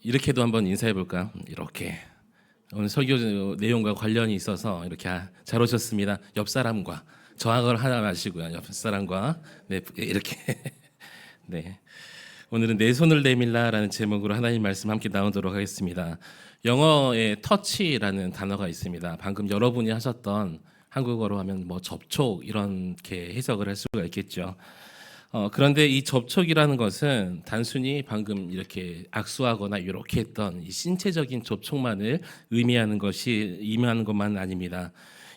이렇게도 한번 인사해 볼까? 이렇게 오늘 설교 내용과 관련이 있어서 이렇게 잘 오셨습니다. 옆 사람과 저항을 하나 마시고요. 옆 사람과 네 이렇게 네 오늘은 내 손을 내밀라라는 제목으로 하나님 말씀 함께 나누도록 하겠습니다. 영어에 터치라는 단어가 있습니다. 방금 여러분이 하셨던 한국어로 하면 뭐 접촉 이렇게 해석을 할 수가 있겠죠. 그런데 이 접촉이라는 것은 단순히 방금 이렇게 악수하거나 이렇게 했던 이 신체적인 접촉만을 의미하는 것만 아닙니다.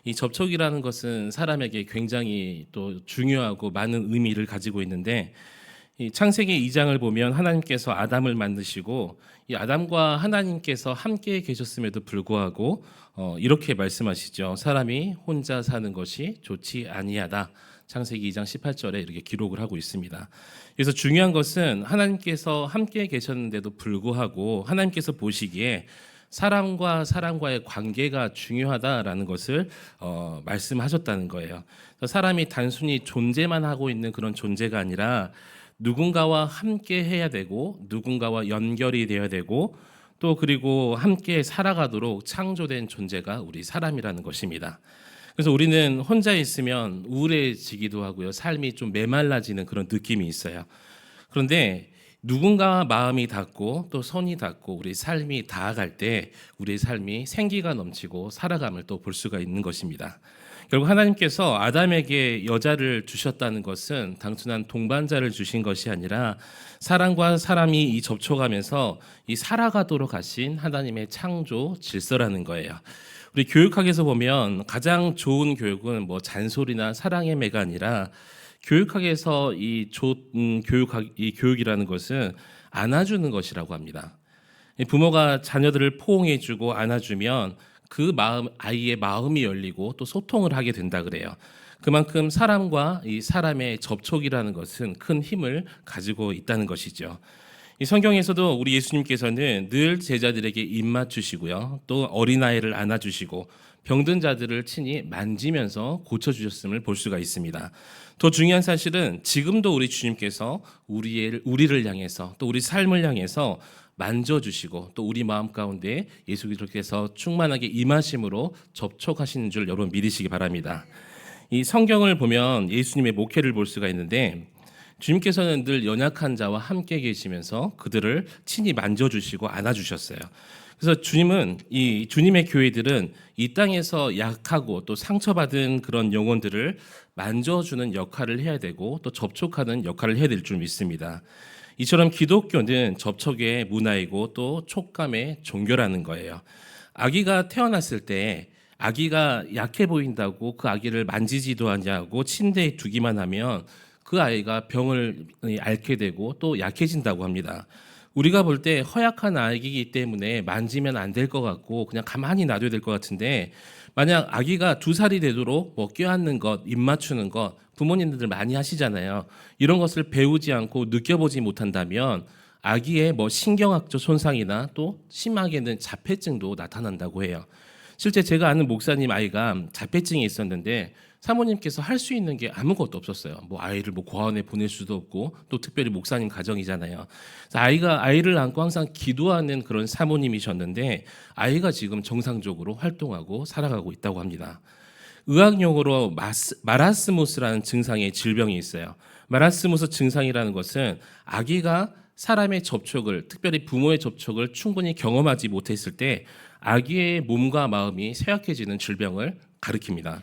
이 접촉이라는 것은 사람에게 굉장히 또 중요하고 많은 의미를 가지고 있는데, 이 창세기 2장을 보면 하나님께서 아담을 만드시고 이 아담과 하나님께서 함께 계셨음에도 불구하고 이렇게 말씀하시죠. 사람이 혼자 사는 것이 좋지 아니하다. 창세기 2장 18절에 이렇게 기록을 하고 있습니다. 그래서 중요한 것은 하나님께서 함께 계셨는데도 불구하고 하나님께서 보시기에 사람과 사람과의 관계가 중요하다라는 것을 말씀하셨다는 거예요. 사람이 단순히 존재만 하고 있는 그런 존재가 아니라 누군가와 함께 해야 되고 누군가와 연결이 되어야 되고 또 그리고 함께 살아가도록 창조된 존재가 우리 사람이라는 것입니다. 그래서 우리는 혼자 있으면 우울해지기도 하고요. 삶이 좀 메말라지는 그런 느낌이 있어요. 그런데 누군가와 마음이 닿고 또 손이 닿고 우리 삶이 닿아갈 때 우리 삶이 생기가 넘치고 살아감을 또 볼 수가 있는 것입니다. 결국 하나님께서 아담에게 여자를 주셨다는 것은 단순한 동반자를 주신 것이 아니라 사람과 사람이 이 접촉하면서 이 살아가도록 하신 하나님의 창조 질서라는 거예요. 우리 교육학에서 보면 가장 좋은 교육은 뭐 잔소리나 사랑의 매가 아니라 교육학에서 이 교육이라는 것은 안아주는 것이라고 합니다. 부모가 자녀들을 포옹해주고 안아주면 그 아이의 마음이 열리고 또 소통을 하게 된다 그래요. 그만큼 사람과 이 사람의 접촉이라는 것은 큰 힘을 가지고 있다는 것이죠. 이 성경에서도 우리 예수님께서는 늘 제자들에게 입 맞추시고요. 또 어린아이를 안아주시고 병든 자들을 친히 만지면서 고쳐주셨음을 볼 수가 있습니다. 더 중요한 사실은 지금도 우리 주님께서 우리를 향해서 또 우리 삶을 향해서 만져주시고 또 우리 마음 가운데 예수 그리스도께서 충만하게 임하심으로 접촉하시는 줄 여러분 믿으시기 바랍니다. 이 성경을 보면 예수님의 목회를 볼 수가 있는데 주님께서는 늘 연약한 자와 함께 계시면서 그들을 친히 만져주시고 안아주셨어요. 그래서 주님의 교회들은 이 땅에서 약하고 또 상처받은 그런 영혼들을 만져주는 역할을 해야 되고 또 접촉하는 역할을 해야 될 줄 믿습니다. 이처럼 기독교는 접촉의 문화이고 또 촉감의 종교라는 거예요. 아기가 태어났을 때 아기가 약해 보인다고 그 아기를 만지지도 않냐고 침대에 두기만 하면 그 아이가 병을 앓게 되고 또 약해진다고 합니다. 우리가 볼 때 허약한 아기이기 때문에 만지면 안 될 것 같고 그냥 가만히 놔둬야 될 것 같은데, 만약 아기가 2살이 되도록 뭐 껴안는 것, 입 맞추는 것 부모님들 많이 하시잖아요. 이런 것을 배우지 않고 느껴보지 못한다면 아기의 뭐 신경학적 손상이나 또 심하게는 자폐증도 나타난다고 해요. 실제 제가 아는 목사님 아이가 자폐증이 있었는데 사모님께서 할 수 있는 게 아무것도 없었어요. 뭐 아이를 뭐 고아원에 보낼 수도 없고 또 특별히 목사님 가정이잖아요. 그래서 아이를 안고 항상 기도하는 그런 사모님이셨는데 아이가 지금 정상적으로 활동하고 살아가고 있다고 합니다. 의학 용어로 마라스모스라는 증상의 질병이 있어요. 마라스모스 증상이라는 것은 아기가 사람의 접촉을, 특별히 부모의 접촉을 충분히 경험하지 못했을 때 아기의 몸과 마음이 쇠약해지는 질병을 가리킵니다.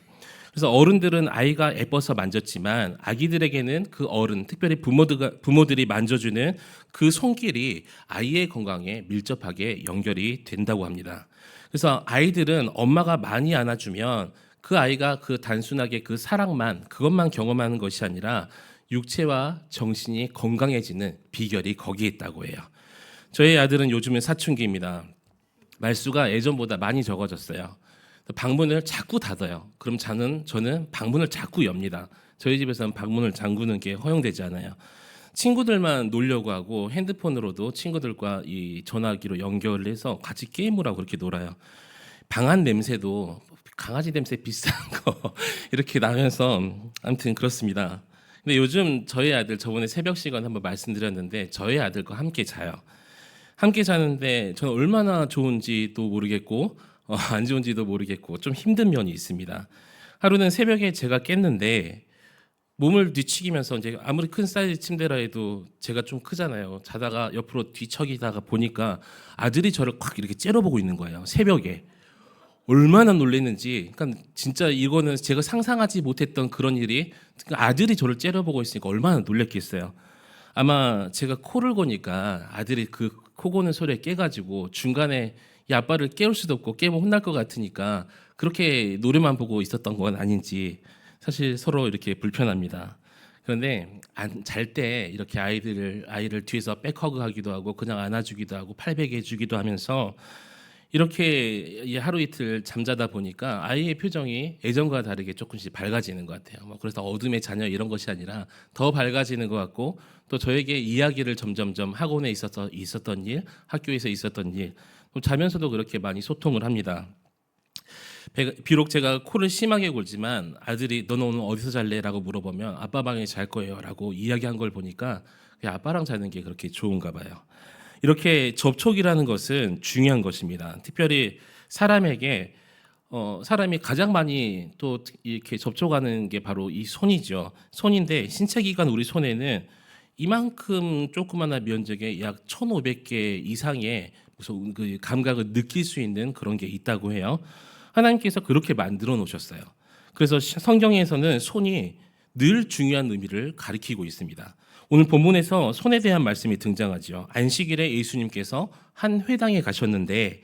그래서 어른들은 아이가 예뻐서 만졌지만 아기들에게는 그 어른, 특별히 부모들이 만져주는 그 손길이 아이의 건강에 밀접하게 연결이 된다고 합니다. 그래서 아이들은 엄마가 많이 안아주면 그 아이가 그 단순하게 그 사랑만, 그것만 경험하는 것이 아니라 육체와 정신이 건강해지는 비결이 거기에 있다고 해요. 저희 아들은 요즘은 사춘기입니다. 말수가 예전보다 많이 적어졌어요. 방문을 자꾸 닫아요. 그럼 저는 방문을 자꾸 엽니다. 저희 집에서는 방문을 잠그는 게 허용되지 않아요. 친구들만 놀려고 하고 핸드폰으로도 친구들과 이 전화기로 연결을 해서 같이 게임을 하고 그렇게 놀아요. 방안 냄새도 강아지 냄새 비슷한 거 이렇게 나면서 아무튼 그렇습니다. 근데 요즘 저희 아들 저번에 새벽 시간 한번 말씀드렸는데 저희 아들과 함께 자요. 함께 자는데 저는 얼마나 좋은지도 모르겠고 안 좋은지도 모르겠고 좀 힘든 면이 있습니다. 하루는 새벽에 제가 깼는데 몸을 뒤척이면서 이제 아무리 큰 사이즈 침대라 해도 제가 좀 크잖아요. 자다가 옆으로 뒤척이다가 보니까 아들이 저를 콱 이렇게 째려보고 있는 거예요. 새벽에. 얼마나 놀랐는지. 그러니까 진짜 이거는 제가 상상하지 못했던 그런 일이, 그러니까 아들이 저를 째려보고 있으니까 얼마나 놀랬겠어요. 아마 제가 코를 고니까 아들이 그 코 고는 소리에 깨가지고 중간에 이 아빠를 깨울 수도 없고 깨면 혼날 것 같으니까 그렇게 노래만 보고 있었던 건 아닌지 사실 서로 이렇게 불편합니다. 그런데 잘 때 이렇게 아이를 뒤에서 백허그하기도 하고 그냥 안아주기도 하고 팔베개해주기도 하면서 이렇게 하루 이틀 잠자다 보니까 아이의 표정이 예전과 다르게 조금씩 밝아지는 것 같아요. 뭐 그래서 어둠의 자녀 이런 것이 아니라 더 밝아지는 것 같고, 또 저에게 이야기를 점점점 학원에 있었던 일, 학교에서 있었던 일, 또 자면서도 그렇게 많이 소통을 합니다. 비록 제가 코를 심하게 골지만 아들이 너는 오늘 어디서 잘래라고 물어보면 아빠 방에 잘 거예요라고 이야기한 걸 보니까 그냥 아빠랑 자는 게 그렇게 좋은가 봐요. 이렇게 접촉이라는 것은 중요한 것입니다. 특별히 사람에게 사람이 가장 많이 또 이렇게 접촉하는 게 바로 이 손이죠. 손인데 신체 기관 우리 손에는 이만큼 조그마한 면적의 약 1,500개 이상의 무슨 그 감각을 느낄 수 있는 그런 게 있다고 해요. 하나님께서 그렇게 만들어 놓으셨어요. 그래서 성경에서는 손이 늘 중요한 의미를 가리키고 있습니다. 오늘 본문에서 손에 대한 말씀이 등장하죠. 안식일에 예수님께서 한 회당에 가셨는데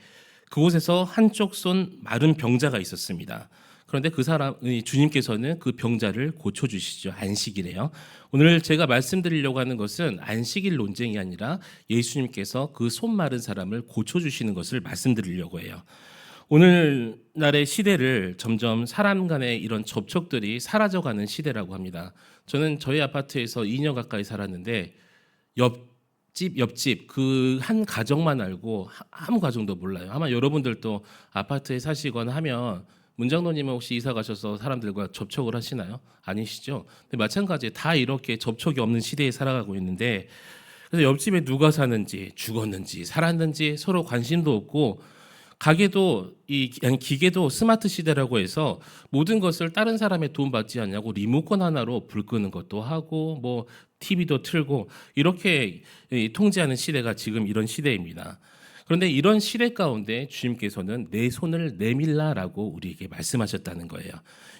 그곳에서 한쪽 손 마른 병자가 있었습니다. 그런데 그 사람이 주님께서는 그 병자를 고쳐주시죠. 안식일에요. 오늘 제가 말씀드리려고 하는 것은 안식일 논쟁이 아니라 예수님께서 그 손 마른 사람을 고쳐주시는 것을 말씀드리려고 해요. 오늘날의 시대를 점점 사람 간의 이런 접촉들이 사라져가는 시대라고 합니다. 저는 저희 아파트에서 2년 가까이 살았는데 옆집 그 한 가정만 알고 아무 가정도 몰라요. 아마 여러분들도 아파트에 사시거나 하면 문장로님은 혹시 이사 가셔서 사람들과 접촉을 하시나요? 아니시죠? 근데 마찬가지에 다 이렇게 접촉이 없는 시대에 살아가고 있는데, 그래서 옆집에 누가 사는지 죽었는지 살았는지 서로 관심도 없고, 가게도 기계도 스마트 시대라고 해서 모든 것을 다른 사람의 도움 받지 않냐고 리모컨 하나로 불 끄는 것도 하고 뭐 TV도 틀고 이렇게 통제하는 시대가 지금 이런 시대입니다. 그런데 이런 시대 가운데 주님께서는 내 손을 내밀라라고 우리에게 말씀하셨다는 거예요.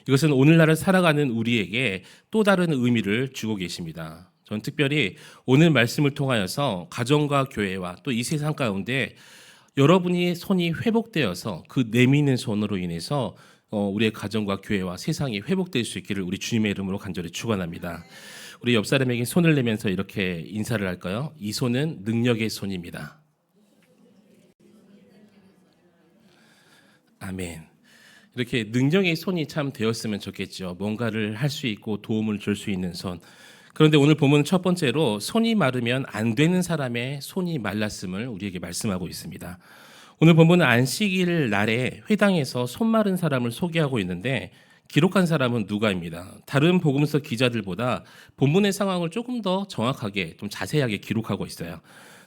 이것은 오늘날을 살아가는 우리에게 또 다른 의미를 주고 계십니다. 전 특별히 오늘 말씀을 통하여서 가정과 교회와 또 이 세상 가운데 여러분이 손이 회복되어서 그 내미는 손으로 인해서 우리의 가정과 교회와 세상이 회복될 수 있기를 우리 주님의 이름으로 간절히 축원합니다. 우리 옆 사람에게 손을 내면서 이렇게 인사를 할까요? 이 손은 능력의 손입니다. 아멘. 이렇게 능력의 손이 참 되었으면 좋겠죠. 뭔가를 할 수 있고 도움을 줄 수 있는 손. 그런데 오늘 보면 첫 번째로 손이 마르면 안 되는 사람의 손이 말랐음을 우리에게 말씀하고 있습니다. 오늘 본문은 안식일 날에 회당에서 손 마른 사람을 소개하고 있는데 기록한 사람은 누가입니다. 다른 복음서 기자들보다 본문의 상황을 조금 더 정확하게 좀 자세하게 기록하고 있어요.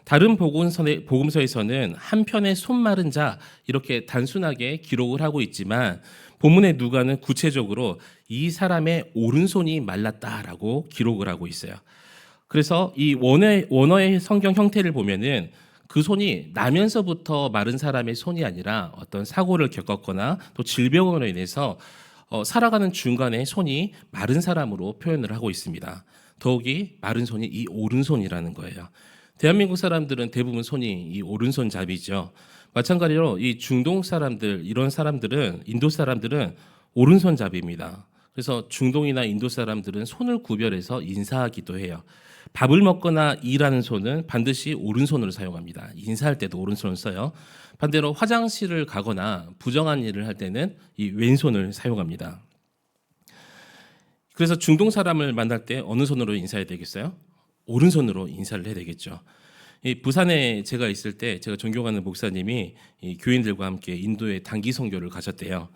다른 복음서에서는 한편의 손 마른 자 이렇게 단순하게 기록을 하고 있지만 본문의 누가는 구체적으로 이 사람의 오른손이 말랐다라고 기록을 하고 있어요. 그래서 이 원어의 성경 형태를 보면은 그 손이 나면서부터 마른 사람의 손이 아니라 어떤 사고를 겪었거나 또 질병으로 인해서 살아가는 중간에 손이 마른 사람으로 표현을 하고 있습니다. 더욱이 마른 손이 이 오른손이라는 거예요. 대한민국 사람들은 대부분 손이 이 오른손 잡이죠. 마찬가지로 이 중동 사람들, 이런 사람들은, 인도 사람들은 오른손 잡입니다. 그래서 중동이나 인도 사람들은 손을 구별해서 인사하기도 해요. 밥을 먹거나 일하는 손은 반드시 오른손으로 사용합니다. 인사할 때도 오른손을 써요. 반대로 화장실을 가거나 부정한 일을 할 때는 이 왼손을 사용합니다. 그래서 중동 사람을 만날 때 어느 손으로 인사해야 되겠어요? 오른손으로 인사를 해야 되겠죠. 부산에 제가 있을 때 제가 존경하는 목사님이 이 교인들과 함께 인도에 단기 선교를 가셨대요.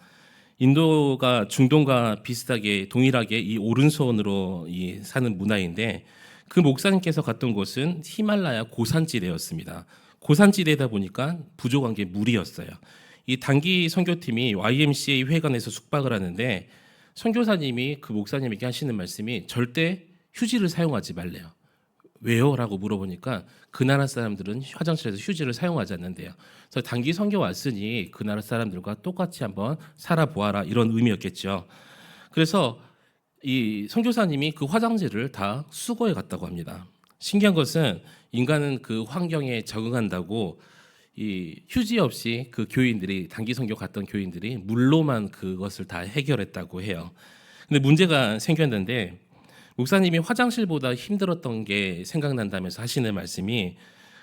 인도가 중동과 비슷하게 동일하게 이 오른손으로 사는 문화인데 그 목사님께서 갔던 곳은 히말라야 고산지대였습니다. 고산지대다 보니까 부족한 게 물이었어요. 이 단기 선교팀이 YMCA 회관에서 숙박을 하는데 선교사님이 그 목사님에게 하시는 말씀이 절대 휴지를 사용하지 말래요. 왜요? 라고 물어보니까 그 나라 사람들은 화장실에서 휴지를 사용하지 않는데요. 그래서 단기 선교 왔으니 그 나라 사람들과 똑같이 한번 살아보아라, 이런 의미였겠죠. 그래서 이 선교사님이 그 화장지를 다 수거해 갔다고 합니다. 신기한 것은 인간은 그 환경에 적응한다고 이 휴지 없이 그 교인들이, 단기 선교 갔던 교인들이 물로만 그것을 다 해결했다고 해요. 근데 문제가 생겼는데 목사님이 화장실보다 힘들었던 게 생각난다면서 하시는 말씀이,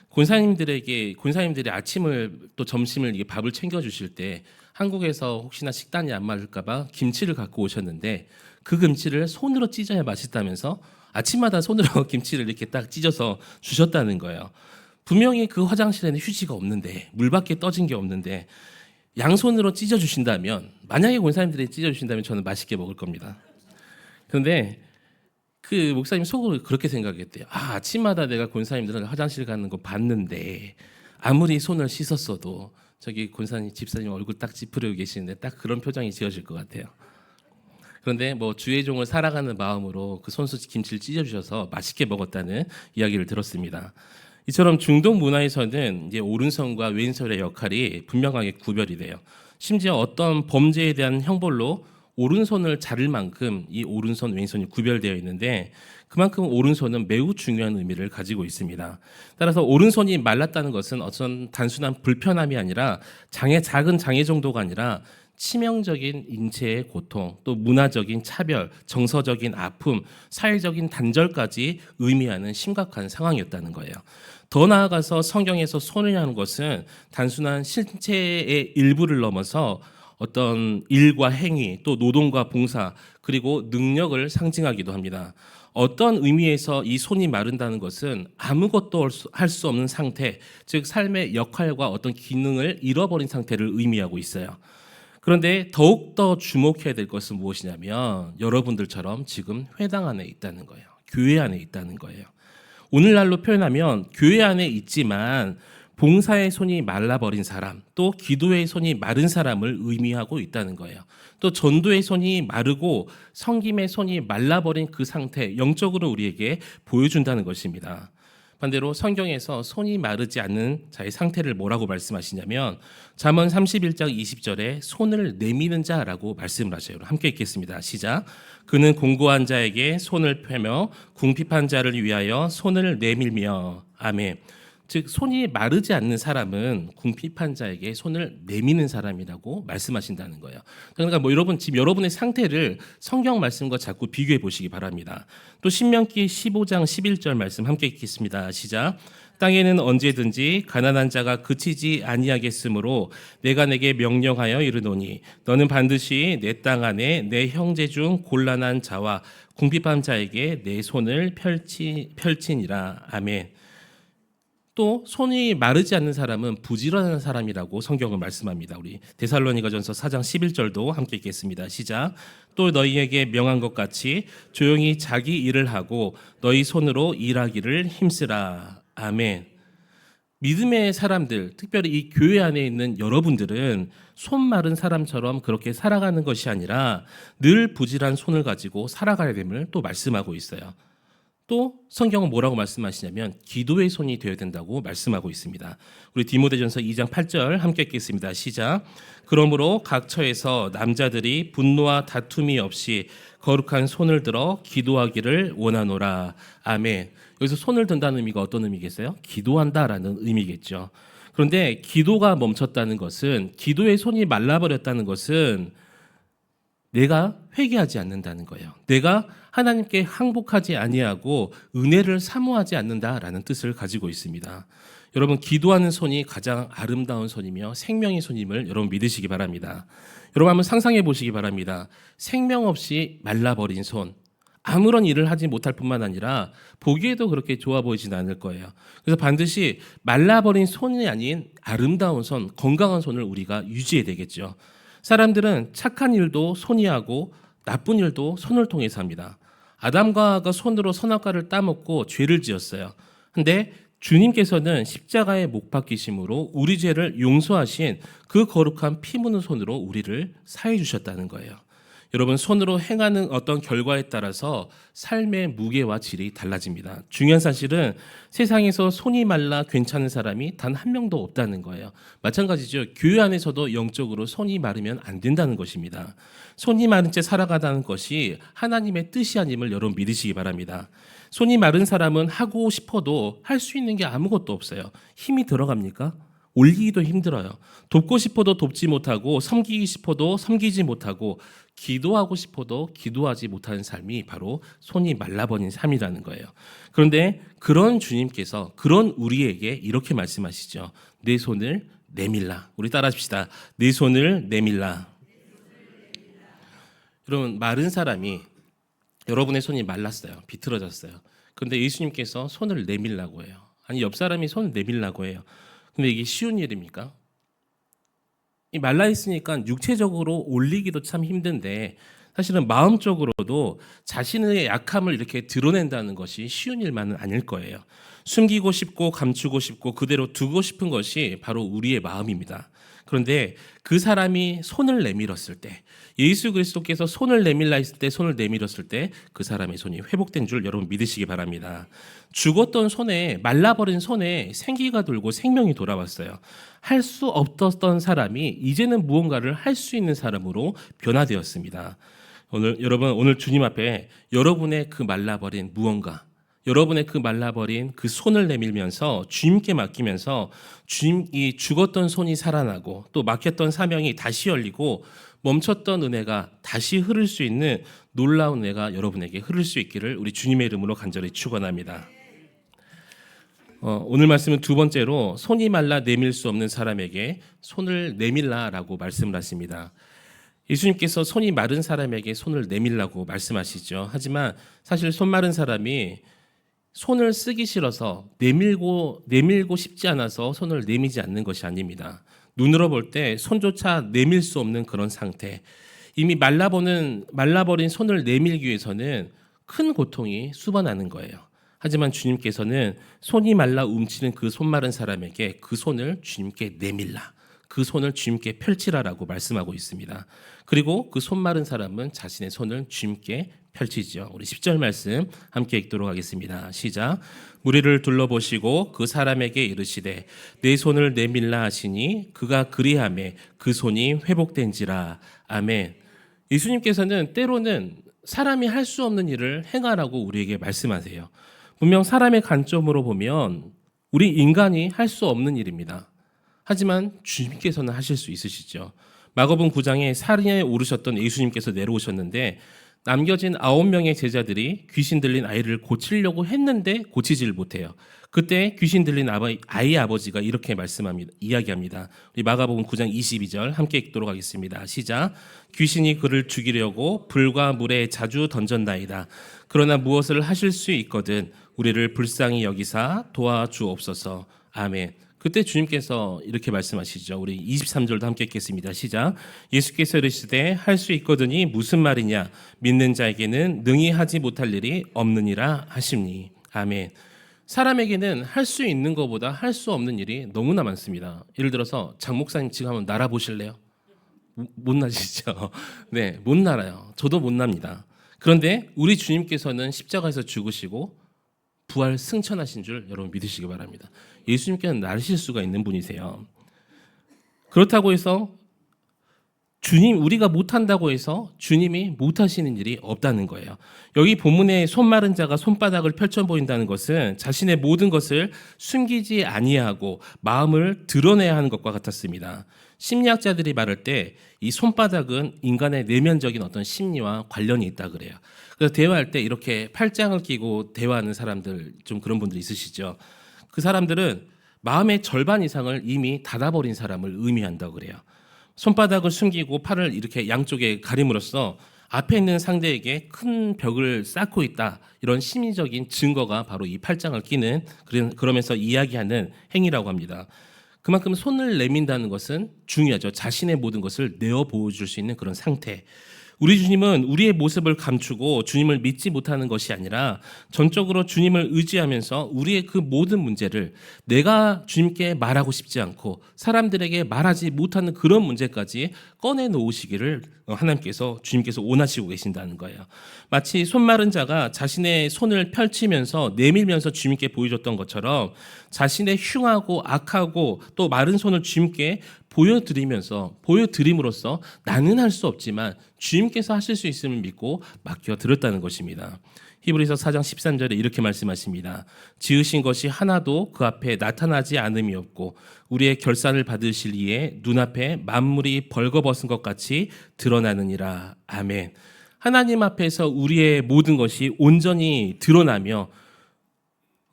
권사님들이 아침을 또 점심을 이게 밥을 챙겨 주실 때 한국에서 혹시나 식단이 안 맞을까봐 김치를 갖고 오셨는데 그 김치를 손으로 찢어야 맛있다면서 아침마다 손으로 김치를 이렇게 딱 찢어서 주셨다는 거예요. 분명히 그 화장실에는 휴지가 없는데, 물밖에 떠진 게 없는데 양손으로 찢어 주신다면, 만약에 권사님들이 찢어 주신다면 저는 맛있게 먹을 겁니다. 그런데 그 목사님 속으로 그렇게 생각했대요. 아침마다 내가 권사님들은 화장실 가는 거 봤는데 아무리 손을 씻었어도 저기 권사님, 집사님 얼굴 딱 찌푸리고 계시는데 딱 그런 표정이 지어질 것 같아요. 그런데 뭐 주의 종을 살아가는 마음으로 그 손수 김치를 찢어주셔서 맛있게 먹었다는 이야기를 들었습니다. 이처럼 중동 문화에서는 이제 오른손과 왼손의 역할이 분명하게 구별이 돼요. 심지어 어떤 범죄에 대한 형벌로 오른손을 자를 만큼 이 오른손, 왼손이 구별되어 있는데 그만큼 오른손은 매우 중요한 의미를 가지고 있습니다. 따라서 오른손이 말랐다는 것은 어떤 단순한 불편함이 아니라 작은 장애 정도가 아니라 치명적인 인체의 고통, 또 문화적인 차별, 정서적인 아픔, 사회적인 단절까지 의미하는 심각한 상황이었다는 거예요. 더 나아가서 성경에서 손이라는 것은 단순한 신체의 일부를 넘어서 어떤 일과 행위, 또 노동과 봉사, 그리고 능력을 상징하기도 합니다. 어떤 의미에서 이 손이 마른다는 것은 아무것도 할 수 없는 상태, 즉 삶의 역할과 어떤 기능을 잃어버린 상태를 의미하고 있어요. 그런데 더욱더 주목해야 될 것은 무엇이냐면 여러분들처럼 지금 회당 안에 있다는 거예요. 교회 안에 있다는 거예요. 오늘날로 표현하면 교회 안에 있지만 봉사의 손이 말라버린 사람, 또 기도의 손이 마른 사람을 의미하고 있다는 거예요. 또 전도의 손이 마르고 섬김의 손이 말라버린 그 상태, 영적으로 우리에게 보여준다는 것입니다. 반대로 성경에서 손이 마르지 않는 자의 상태를 뭐라고 말씀하시냐면 잠언 31장 20절에 손을 내미는 자라고 말씀을 하셔요. 함께 읽겠습니다. 시작. 그는 공고한 자에게 손을 펴며 궁핍한 자를 위하여 손을 내밀며. 아멘. 즉 손이 마르지 않는 사람은 궁핍한 자에게 손을 내미는 사람이라고 말씀하신다는 거예요. 그러니까 뭐 여러분 지금 여러분의 상태를 성경 말씀과 자꾸 비교해 보시기 바랍니다. 또 신명기 15장 11절 말씀 함께 읽겠습니다. 시작. 땅에는 언제든지 가난한 자가 그치지 아니하겠으므로 내가 내게 명령하여 이르노니 너는 반드시 내 땅 안에 내 형제 중 곤란한 자와 궁핍한 자에게 내 손을 펼치니라. 아멘. 또 손이 마르지 않는 사람은 부지런한 사람이라고 성경은 말씀합니다. 우리 데살로니가전서 4장 11절도 함께 읽겠습니다. 시작. 또 너희에게 명한 것 같이 조용히 자기 일을 하고 너희 손으로 일하기를 힘쓰라. 아멘. 믿음의 사람들, 특별히 이 교회 안에 있는 여러분들은 손 마른 사람처럼 그렇게 살아가는 것이 아니라 늘 부지런한 손을 가지고 살아가야 됨을 또 말씀하고 있어요. 또 성경은 뭐라고 말씀하시냐면 기도의 손이 되어야 된다고 말씀하고 있습니다. 우리 디모데전서 2장 8절 함께 읽겠습니다. 시작. 그러므로 각 처에서 남자들이 분노와 다툼이 없이 거룩한 손을 들어 기도하기를 원하노라. 아멘. 여기서 손을 든다는 의미가 어떤 의미겠어요? 기도한다라는 의미겠죠. 그런데 기도가 멈췄다는 것은, 기도의 손이 말라버렸다는 것은 내가 회개하지 않는다는 거예요. 내가 하나님께 항복하지 아니하고 은혜를 사모하지 않는다라는 뜻을 가지고 있습니다. 여러분, 기도하는 손이 가장 아름다운 손이며 생명의 손임을 여러분 믿으시기 바랍니다. 여러분 한번 상상해 보시기 바랍니다. 생명 없이 말라버린 손, 아무런 일을 하지 못할 뿐만 아니라 보기에도 그렇게 좋아 보이진 않을 거예요. 그래서 반드시 말라버린 손이 아닌 아름다운 손, 건강한 손을 우리가 유지해야 되겠죠. 사람들은 착한 일도 손이 하고 나쁜 일도 손을 통해서 합니다. 아담과 하와가 손으로 선악과를 따먹고 죄를 지었어요. 근데 주님께서는 십자가에 못 박히심으로 우리 죄를 용서하신 그 거룩한 피 묻은 손으로 우리를 사해 주셨다는 거예요. 여러분, 손으로 행하는 어떤 결과에 따라서 삶의 무게와 질이 달라집니다. 중요한 사실은 세상에서 손이 말라 괜찮은 사람이 단 한 명도 없다는 거예요. 마찬가지죠. 교회 안에서도 영적으로 손이 마르면 안 된다는 것입니다. 손이 마른 채 살아가다는 것이 하나님의 뜻이 아님을 여러분 믿으시기 바랍니다. 손이 마른 사람은 하고 싶어도 할 수 있는 게 아무것도 없어요. 힘이 들어갑니까? 올리기도 힘들어요. 돕고 싶어도 돕지 못하고 섬기기 싶어도 섬기지 못하고 기도하고 싶어도 기도하지 못하는 삶이 바로 손이 말라버린 삶이라는 거예요. 그런데 그런 주님께서 그런 우리에게 이렇게 말씀하시죠. 내 손을 내밀라. 우리 따라합시다. 내 손을 내밀라. 여러분, 마른 사람이 여러분의 손이 말랐어요. 비틀어졌어요. 그런데 예수님께서 손을 내밀라고 해요. 아니, 옆 사람이 손을 내밀라고 해요. 근데 이게 쉬운 일입니까? 이 말라 있으니까 육체적으로 올리기도 참 힘든데 사실은 마음적으로도 자신의 약함을 이렇게 드러낸다는 것이 쉬운 일만은 아닐 거예요. 숨기고 싶고 감추고 싶고 그대로 두고 싶은 것이 바로 우리의 마음입니다. 그런데 그 사람이 손을 내밀었을 때, 예수 그리스도께서 손을 내밀라 했을 때, 손을 내밀었을 때 그 사람의 손이 회복된 줄 여러분 믿으시기 바랍니다. 죽었던 손에, 말라버린 손에 생기가 돌고 생명이 돌아왔어요. 할 수 없었던 사람이 이제는 무언가를 할 수 있는 사람으로 변화되었습니다. 오늘 주님 앞에 여러분의 그 말라버린 무언가, 여러분의 그 말라버린 그 손을 내밀면서 주님께 맡기면서 주님이 죽었던 손이 살아나고 또 막혔던 사명이 다시 열리고 멈췄던 은혜가 다시 흐를 수 있는 놀라운 은혜가 여러분에게 흐를 수 있기를 우리 주님의 이름으로 간절히 축원합니다. 오늘 말씀은 두 번째로 손이 말라 내밀 수 없는 사람에게 손을 내밀라라고 말씀을 하십니다. 예수님께서 손이 마른 사람에게 손을 내밀라고 말씀하시죠. 하지만 사실 손 마른 사람이 손을 쓰기 싫어서 내밀고 싶지 않아서 손을 내밀지 않는 것이 아닙니다. 눈으로 볼 때 손조차 내밀 수 없는 그런 상태. 이미 말라버린 손을 내밀기 위해서는 큰 고통이 수반하는 거예요. 하지만 주님께서는 손이 말라 움츠린 그 손 마른 사람에게 그 손을 주님께 내밀라. 그 손을 주님께 펼치라라고 말씀하고 있습니다. 그리고 그 손 마른 사람은 자신의 손을 주님께 펼치죠. 우리 10절 말씀 함께 읽도록 하겠습니다. 시작. 무리를 둘러보시고 그 사람에게 이르시되 내 손을 내밀라 하시니 그가 그리하매 그 손이 회복된지라. 아멘. 예수님께서는 때로는 사람이 할 수 없는 일을 행하라고 우리에게 말씀하세요. 분명 사람의 관점으로 보면 우리 인간이 할 수 없는 일입니다. 하지만 주님께서는 하실 수 있으시죠. 마가복음 9장에 산에 오르셨던 예수님께서 내려오셨는데 남겨진 9명의 제자들이 귀신 들린 아이를 고치려고 했는데 고치질 못해요. 그때 귀신 들린 아이의 아버지가 이렇게 이야기합니다. 우리 마가복음 9장 22절 함께 읽도록 하겠습니다. 시작. 귀신이 그를 죽이려고 불과 물에 자주 던졌나이다. 그러나 무엇을 하실 수 있거든 우리를 불쌍히 여기사 도와주옵소서. 아멘. 그때 주님께서 이렇게 말씀하시죠. 우리 23절도 함께 읽겠습니다. 시작. 예수께서 이르시되 할 수 있거든이 무슨 말이냐. 믿는 자에게는 능히 하지 못할 일이 없느니라 하심니. 아멘. 사람에게는 할 수 있는 것보다 할 수 없는 일이 너무나 많습니다. 예를 들어서 장 목사님 지금 한번 날아보실래요? 못 나시죠? 네, 못 날아요. 저도 못 납니다. 그런데 우리 주님께서는 십자가에서 죽으시고 부활 승천하신 줄 여러분 믿으시기 바랍니다. 예수님께는 나르실 수가 있는 분이세요. 그렇다고 해서 우리가 못한다고 해서 주님이 못하시는 일이 없다는 거예요. 여기 본문에 손 마른 자가 손바닥을 펼쳐 보인다는 것은 자신의 모든 것을 숨기지 아니하고 마음을 드러내야 하는 것과 같았습니다. 심리학자들이 말할 때 이 손바닥은 인간의 내면적인 어떤 심리와 관련이 있다 그래요. 그래서 대화할 때 이렇게 팔짱을 끼고 대화하는 사람들, 좀 그런 분들 있으시죠. 그 사람들은 마음의 절반 이상을 이미 닫아버린 사람을 의미한다고 그래요. 손바닥을 숨기고 팔을 이렇게 양쪽에 가림으로써 앞에 있는 상대에게 큰 벽을 쌓고 있다. 이런 심리적인 증거가 바로 이 팔짱을 끼는, 그러면서 이야기하는 행위라고 합니다. 그만큼 손을 내민다는 것은 중요하죠. 자신의 모든 것을 내어 보여줄 수 있는 그런 상태. 우리 주님은 우리의 모습을 감추고 주님을 믿지 못하는 것이 아니라 전적으로 주님을 의지하면서 우리의 그 모든 문제를 내가 주님께 말하고 싶지 않고 사람들에게 말하지 못하는 그런 문제까지 꺼내 놓으시기를 하나님께서 주님께서 원하시고 계신다는 거예요. 마치 손 마른 자가 자신의 손을 펼치면서 내밀면서 주님께 보여줬던 것처럼 자신의 흉하고 악하고 또 마른 손을 주님께 보여드림으로써 나는 할 수 없지만 주님께서 하실 수 있음을 믿고 맡겨드렸다는 것입니다. 히브리서 4장 13절에 이렇게 말씀하십니다. 지으신 것이 하나도 그 앞에 나타나지 않음이 없고 우리의 결산을 받으실 이에 눈앞에 만물이 벌거벗은 것 같이 드러나느니라. 아멘. 하나님 앞에서 우리의 모든 것이 온전히 드러나며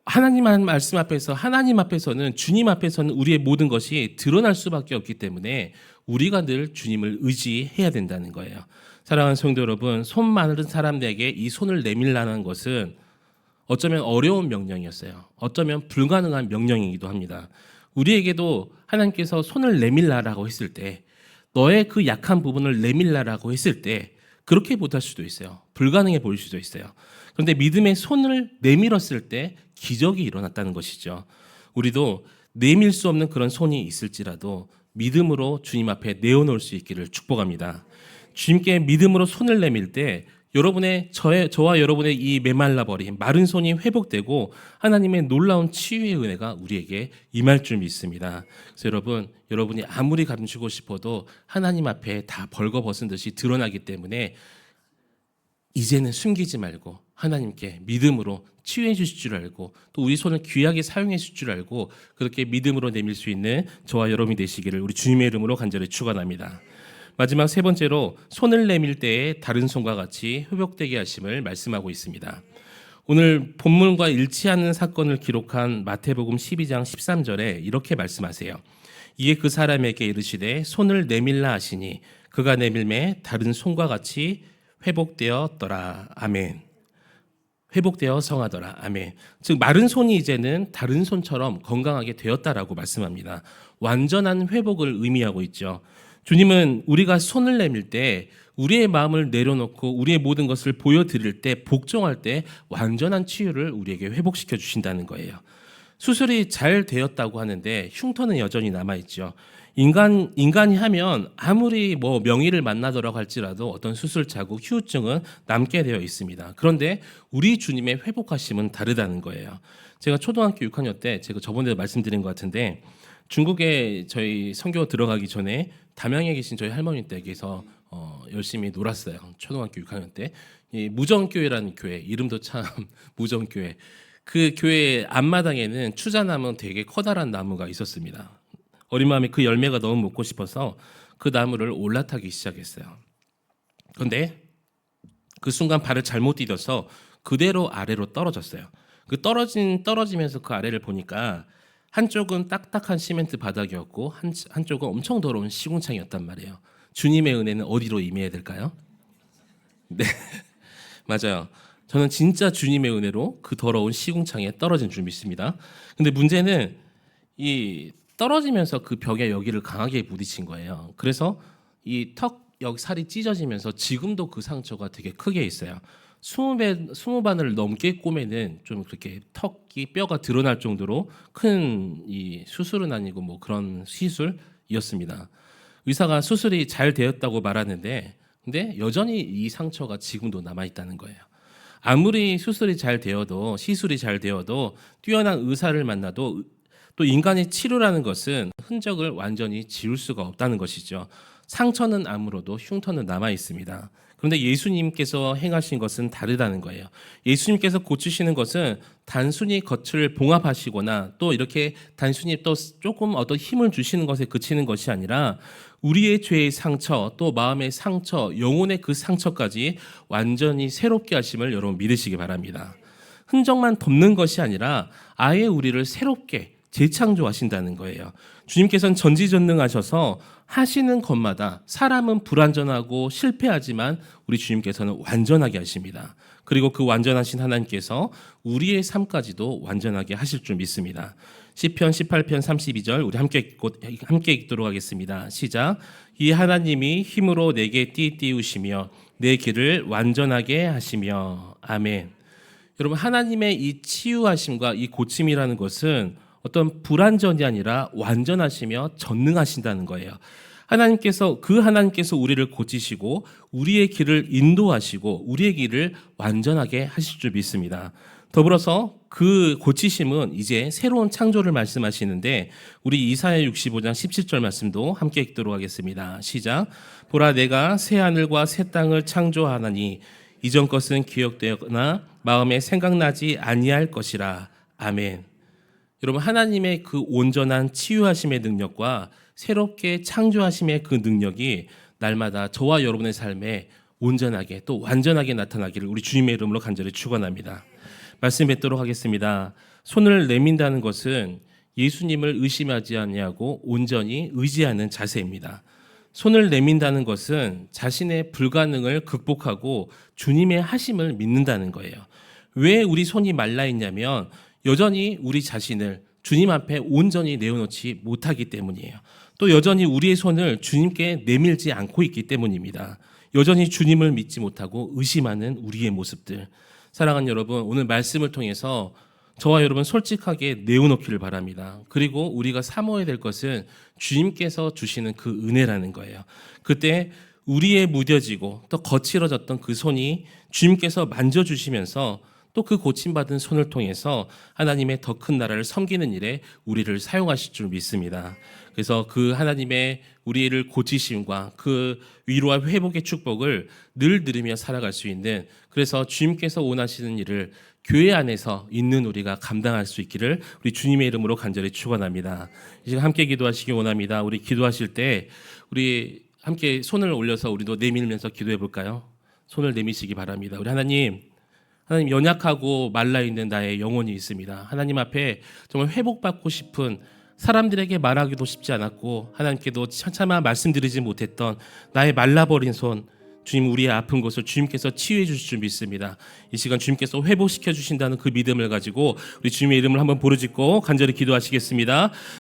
하나님 말씀 앞에서 하나님 앞에서는 주님 앞에서는 우리의 모든 것이 드러날 수밖에 없기 때문에 우리가 늘 주님을 의지해야 된다는 거예요. 사랑하는 성도 여러분, 손 마른 사람들에게 이 손을 내밀라는 것은 어쩌면 어려운 명령이었어요. 어쩌면 불가능한 명령이기도 합니다. 우리에게도 하나님께서 손을 내밀라라고 했을 때 너의 그 약한 부분을 내밀라라고 했을 때 그렇게 못할 수도 있어요. 불가능해 보일 수도 있어요. 그런데 믿음의 손을 내밀었을 때 기적이 일어났다는 것이죠. 우리도 내밀 수 없는 그런 손이 있을지라도 믿음으로 주님 앞에 내어놓을 수 있기를 축복합니다. 주님께 믿음으로 손을 내밀 때 저와 여러분의 이 메말라버린 마른 손이 회복되고 하나님의 놀라운 치유의 은혜가 우리에게 임할 줄 믿습니다. 그래서 여러분이 아무리 감추고 싶어도 하나님 앞에 다 벌거벗은 듯이 드러나기 때문에 이제는 숨기지 말고 하나님께 믿음으로 치유해 주실 줄 알고 또 우리 손을 귀하게 사용해 주실 줄 알고 그렇게 믿음으로 내밀 수 있는 저와 여러분이 되시기를 우리 주님의 이름으로 간절히 축원합니다. 마지막 세 번째로 손을 내밀 때에 다른 손과 같이 회복되게 하심을 말씀하고 있습니다. 오늘 본문과 일치하는 사건을 기록한 마태복음 12장 13절에 이렇게 말씀하세요. 이에 그 사람에게 이르시되 손을 내밀라 하시니 그가 내밀매 다른 손과 같이 회복되었더라. 아멘. 회복되어 성하더라. 아멘. 즉 마른 손이 이제는 다른 손처럼 건강하게 되었다라고 말씀합니다. 완전한 회복을 의미하고 있죠. 주님은 우리가 손을 내밀 때 우리의 마음을 내려놓고 우리의 모든 것을 보여드릴 때 복종할 때 완전한 치유를 우리에게 회복시켜 주신다는 거예요. 수술이 잘 되었다고 하는데 흉터는 여전히 남아있죠. 인간이 하면 아무리 명의를 만나더라고 할지라도 어떤 수술 자국, 후유증은 남게 되어 있습니다. 그런데 우리 주님의 회복하심은 다르다는 거예요. 제가 초등학교 6학년 때 제가 저번에 말씀드린 것 같은데 중국에 저희 선교 들어가기 전에 담양에 계신 저희 할머니 댁에서 열심히 놀았어요. 초등학교 6학년 때. 이 무정교회라는 교회, 이름도 참 무정교회. 그 교회 앞마당에는 추자나무 되게 커다란 나무가 있었습니다. 어린 마음에 그 열매가 너무 먹고 싶어서 그 나무를 올라타기 시작했어요. 그런데 그 순간 발을 잘못 디뎌서 그대로 아래로 떨어졌어요. 떨어지면서 그 아래를 보니까 한쪽은 딱딱한 시멘트 바닥이었고 한쪽은 엄청 더러운 시궁창이었단 말이에요. 주님의 은혜는 어디로 임해야 될까요? 네, 맞아요. 저는 진짜 주님의 은혜로 그 더러운 시궁창에 떨어진 줄 믿습니다. 근데 문제는 이 떨어지면서 그 벽에 여기를 강하게 부딪힌 거예요. 그래서 이 여기 살이 찢어지면서 지금도 그 상처가 되게 크게 있어요. 20바늘 넘게 꼬매는 좀 그렇게 뼈가 드러날 정도로 큰 이 수술은 아니고 그런 시술이었습니다. 의사가 수술이 잘 되었다고 말하는데 근데 여전히 이 상처가 지금도 남아있다는 거예요. 아무리 수술이 잘 되어도 시술이 잘 되어도 뛰어난 의사를 만나도 또 인간의 치료라는 것은 흔적을 완전히 지울 수가 없다는 것이죠. 상처는 아물어도 흉터는 남아 있습니다. 그런데 예수님께서 행하신 것은 다르다는 거예요. 예수님께서 고치시는 것은 단순히 겉을 봉합하시거나 또 이렇게 단순히 또 조금 어떤 힘을 주시는 것에 그치는 것이 아니라 우리의 죄의 상처, 또 마음의 상처, 영혼의 그 상처까지 완전히 새롭게 하심을 여러분 믿으시기 바랍니다. 흔적만 덮는 것이 아니라 아예 우리를 새롭게 재창조하신다는 거예요. 주님께서는 전지전능하셔서 하시는 것마다 사람은 불완전하고 실패하지만 우리 주님께서는 완전하게 하십니다. 그리고 그 완전하신 하나님께서 우리의 삶까지도 완전하게 하실 줄 믿습니다. 시편 18편 32절 우리 함께 읽도록 하겠습니다. 시작. 이 하나님이 힘으로 내게 띠띠우시며 내 길을 완전하게 하시며. 아멘. 여러분, 하나님의 이 치유하심과 이 고침이라는 것은 어떤 불완전이 아니라 완전하시며 전능하신다는 거예요. 하나님께서 우리를 고치시고 우리의 길을 인도하시고 우리의 길을 완전하게 하실 줄 믿습니다. 더불어서 그 고치심은 이제 새로운 창조를 말씀하시는데, 우리 이사야 65장 17절 말씀도 함께 읽도록 하겠습니다. 시작. 보라, 내가 새 하늘과 새 땅을 창조하나니 이전 것은 기억되거나 마음에 생각나지 아니할 것이라. 아멘. 여러분, 하나님의 그 온전한 치유하심의 능력과 새롭게 창조하심의 그 능력이 날마다 저와 여러분의 삶에 온전하게 또 완전하게 나타나기를 우리 주님의 이름으로 간절히 축원합니다. 말씀 뵙도록 하겠습니다. 손을 내민다는 것은 예수님을 의심하지 아니하고 온전히 의지하는 자세입니다. 손을 내민다는 것은 자신의 불가능을 극복하고 주님의 하심을 믿는다는 거예요. 왜 우리 손이 말라 있냐면 여전히 우리 자신을 주님 앞에 온전히 내어놓지 못하기 때문이에요. 또 여전히 우리의 손을 주님께 내밀지 않고 있기 때문입니다. 여전히 주님을 믿지 못하고 의심하는 우리의 모습들. 사랑하는 여러분, 오늘 말씀을 통해서 저와 여러분 솔직하게 내어놓기를 바랍니다. 그리고 우리가 사모해야 될 것은 주님께서 주시는 그 은혜라는 거예요. 그때 우리의 무뎌지고 또 거칠어졌던 그 손이 주님께서 만져주시면서 또 그 고침받은 손을 통해서 하나님의 더 큰 나라를 섬기는 일에 우리를 사용하실 줄 믿습니다. 그래서 그 하나님의 우리를 고치심과 그 위로와 회복의 축복을 늘 누리며 살아갈 수 있는, 그래서 주님께서 원하시는 일을 교회 안에서 있는 우리가 감당할 수 있기를 우리 주님의 이름으로 간절히 축원합니다. 이 시간 함께 기도하시기 원합니다. 우리 기도하실 때 우리 함께 손을 올려서 우리도 내밀면서 기도해 볼까요? 손을 내미시기 바랍니다. 우리 하나님 연약하고 말라있는 나의 영혼이 있습니다. 하나님 앞에 정말 회복받고 싶은, 사람들에게 말하기도 쉽지 않았고 하나님께도 차마 말씀드리지 못했던 나의 말라버린 손, 주님, 우리의 아픈 곳을 주님께서 치유해 주실 줄 믿습니다. 이 시간 주님께서 회복시켜 주신다는 그 믿음을 가지고 우리 주님의 이름을 한번 부르짖고 간절히 기도하시겠습니다.